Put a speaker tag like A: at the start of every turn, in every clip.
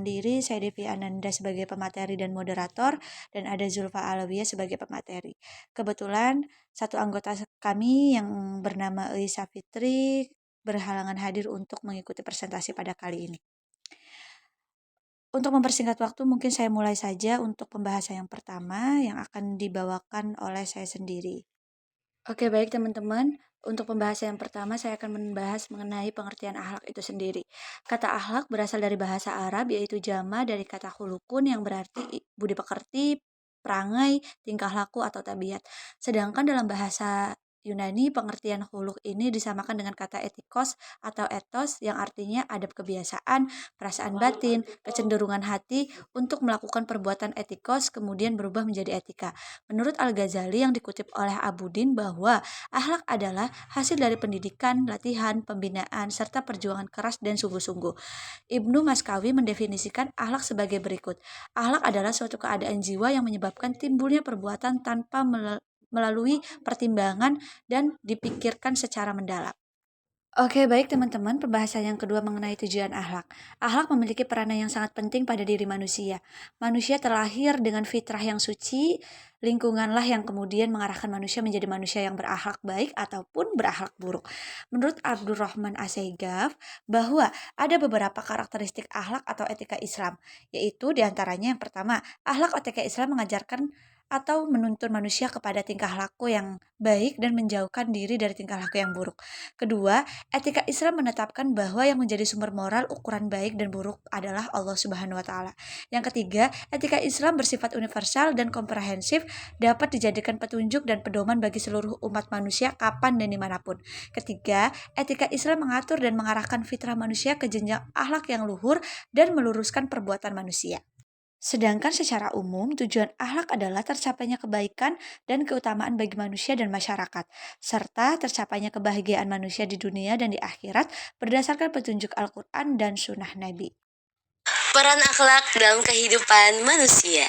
A: Perkenalkan diri, saya Devi Ananda sebagai pemateri dan moderator, dan ada Zulfa Alawiyah sebagai pemateri. Kebetulan satu anggota kami yang bernama Elisa Fitri berhalangan hadir untuk mengikuti presentasi pada kali ini. Untuk mempersingkat waktu, mungkin saya mulai saja untuk pembahasan yang pertama yang akan dibawakan oleh saya sendiri. Oke, baik teman-teman. Untuk pembahasan yang pertama, saya akan membahas mengenai pengertian akhlak itu sendiri. Kata akhlak berasal dari bahasa Arab, yaitu jama dari kata khulukun yang berarti budi pekerti, perangai, tingkah laku, atau tabiat. Sedangkan dalam bahasa Yunani, pengertian huluk ini disamakan dengan kata etikos atau etos yang artinya adab kebiasaan, perasaan batin, kecenderungan hati untuk melakukan perbuatan etikos kemudian berubah menjadi etika. Menurut Al-Ghazali yang dikutip oleh Abudin bahwa akhlak adalah hasil dari pendidikan, latihan, pembinaan, serta perjuangan keras dan sungguh-sungguh. Ibnu Maskawi mendefinisikan akhlak sebagai berikut. Akhlak adalah suatu keadaan jiwa yang menyebabkan timbulnya perbuatan tanpa melalui pertimbangan dan dipikirkan secara mendalam. Oke, baik teman-teman, pembahasan yang kedua mengenai tujuan akhlak. Akhlak memiliki peranan yang sangat penting pada diri manusia. Manusia terlahir dengan fitrah yang suci, lingkunganlah yang kemudian mengarahkan manusia menjadi manusia yang berakhlak baik ataupun berakhlak buruk. Menurut Abdurrahman As-Seigaf, bahwa ada beberapa karakteristik akhlak atau etika Islam, yaitu diantaranya yang pertama, akhlak etika Islam mengajarkan atau menuntun manusia kepada tingkah laku yang baik dan menjauhkan diri dari tingkah laku yang buruk. Kedua, etika Islam menetapkan bahwa yang menjadi sumber moral ukuran baik dan buruk adalah Allah Subhanahu wa taala. Yang ketiga, etika Islam bersifat universal dan komprehensif, dapat dijadikan petunjuk dan pedoman bagi seluruh umat manusia kapan dan dimanapun. Ketiga, etika Islam mengatur dan mengarahkan fitrah manusia ke jenjang akhlak yang luhur dan meluruskan perbuatan manusia. Sedangkan secara umum, tujuan akhlak adalah tercapainya kebaikan dan keutamaan bagi manusia dan masyarakat, serta tercapainya kebahagiaan manusia di dunia dan di akhirat berdasarkan petunjuk Al-Quran dan Sunnah Nabi.
B: Peran akhlak dalam kehidupan manusia.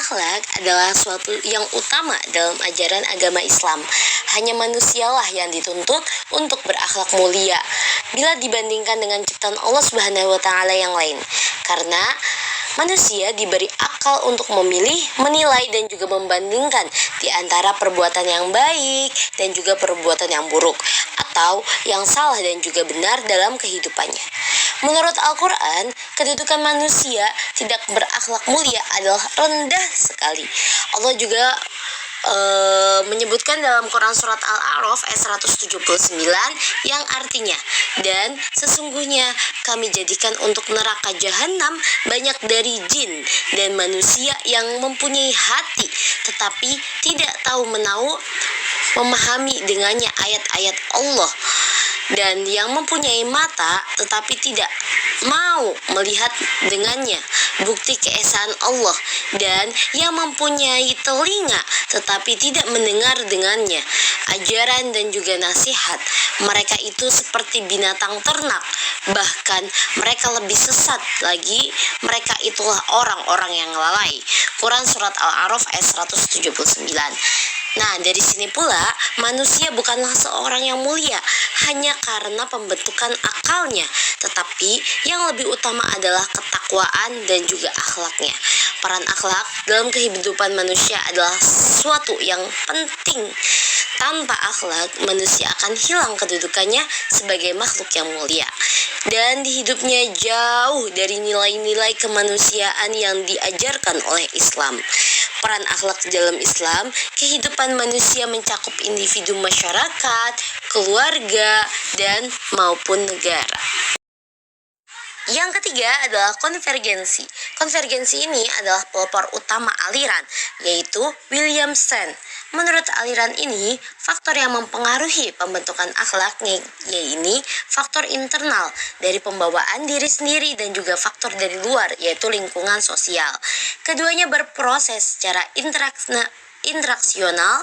B: Akhlak adalah suatu yang utama dalam ajaran agama Islam. Hanya manusialah yang dituntut untuk berakhlak mulia bila dibandingkan dengan ciptaan Allah Subhanahu wa taala yang lain. Karena manusia diberi akal untuk memilih, menilai, dan juga membandingkan di antara perbuatan yang baik dan juga perbuatan yang buruk, atau yang salah dan juga benar dalam kehidupannya. Menurut Al-Quran, kedudukan manusia tidak berakhlak mulia adalah rendah sekali. Allah juga menyebutkan dalam Quran surat Al-A'raf ayat 179 yang artinya, dan sesungguhnya kami jadikan untuk neraka jahanam banyak dari jin dan manusia yang mempunyai hati tetapi tidak tahu memahami dengannya ayat-ayat Allah, dan yang mempunyai mata tetapi tidak mau melihat dengannya bukti keesaan Allah, dan yang mempunyai telinga tetapi tidak mendengar dengannya ajaran dan juga nasihat. Mereka itu seperti binatang ternak, bahkan mereka lebih sesat lagi. Mereka itulah orang-orang yang lalai. Quran surat Al-A'raf ayat 179. Nah, dari sini pula manusia bukanlah seorang yang mulia hanya karena pembentukan akalnya, tetapi yang lebih utama adalah ketakwaan dan juga akhlaknya. Peran akhlak dalam kehidupan manusia adalah suatu yang penting. Tanpa akhlak, manusia akan hilang kedudukannya sebagai makhluk yang mulia, dan hidupnya jauh dari nilai-nilai kemanusiaan yang diajarkan oleh Islam. Peran akhlak dalam Islam, kehidupan manusia mencakup individu, masyarakat, keluarga, dan maupun negara. Yang ketiga adalah konvergensi. Konvergensi ini adalah pelopor utama aliran, yaitu William Sand. Menurut aliran ini, faktor yang mempengaruhi pembentukan akhlaknya yaitu faktor internal dari pembawaan diri sendiri dan juga faktor dari luar, yaitu lingkungan sosial. Keduanya berproses secara interaksional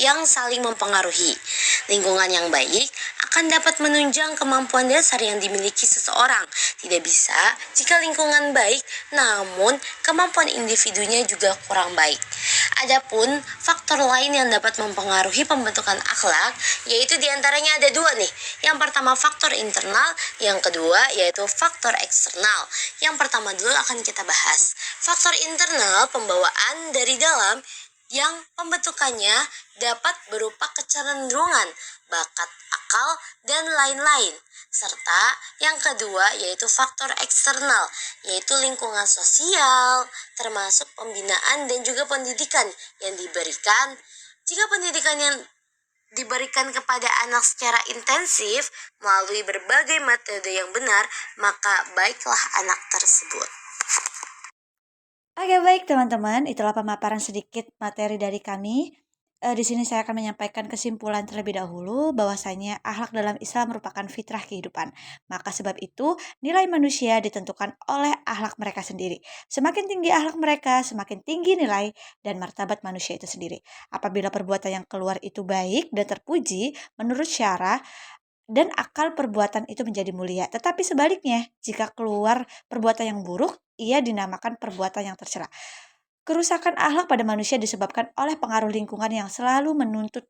B: yang saling mempengaruhi. Lingkungan yang baik akan dapat menunjang kemampuan dasar yang dimiliki seseorang. Tidak bisa jika lingkungan baik, namun kemampuan individunya juga kurang baik. Adapun faktor lain yang dapat mempengaruhi pembentukan akhlak, yaitu diantaranya ada dua nih. Yang pertama faktor internal, yang kedua yaitu faktor eksternal. Yang pertama dulu akan kita bahas. Faktor internal pembawaan dari dalam yang pembentukannya dapat berupa kecenderungan, bakat, akal, dan lain-lain. Serta yang kedua yaitu faktor eksternal, yaitu lingkungan sosial, termasuk pembinaan dan juga pendidikan yang diberikan. Jika pendidikan yang diberikan kepada anak secara intensif melalui berbagai metode yang benar, maka baiklah anak tersebut.
A: Oke, baik teman-teman, itulah pemaparan sedikit materi dari kami. Di sini saya akan menyampaikan kesimpulan terlebih dahulu bahwasanya akhlak dalam Islam merupakan fitrah kehidupan. Maka sebab itu, nilai manusia ditentukan oleh akhlak mereka sendiri. Semakin tinggi akhlak mereka, semakin tinggi nilai dan martabat manusia itu sendiri. Apabila perbuatan yang keluar itu baik dan terpuji menurut syarah, dan akal perbuatan itu menjadi mulia. Tetapi sebaliknya, jika keluar perbuatan yang buruk, ia dinamakan perbuatan yang tercela. Kerusakan akhlak pada manusia disebabkan oleh pengaruh lingkungan yang selalu menuntut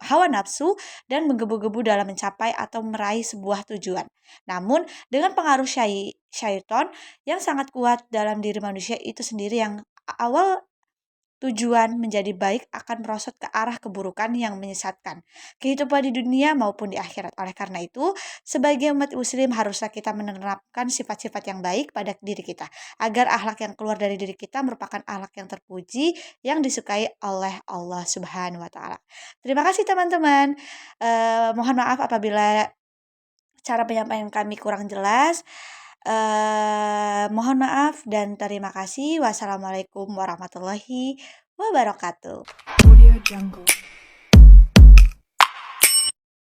A: hawa nafsu dan menggebu-gebu dalam mencapai atau meraih sebuah tujuan. Namun, dengan pengaruh syaiton yang sangat kuat dalam diri manusia itu sendiri yang awal tujuan menjadi baik akan merosot ke arah keburukan yang menyesatkan kehidupan di dunia maupun di akhirat. Oleh karena itu, sebagai umat muslim haruslah kita menerapkan sifat-sifat yang baik pada diri kita, agar akhlak yang keluar dari diri kita merupakan akhlak yang terpuji, yang disukai oleh Allah Subhanahu wa taala. Terima kasih teman-teman. Mohon maaf apabila cara penyampaian kami kurang jelas. Mohon maaf dan terima kasih. Wassalamualaikum warahmatullahi wabarakatuh.
C: Audio Jungle.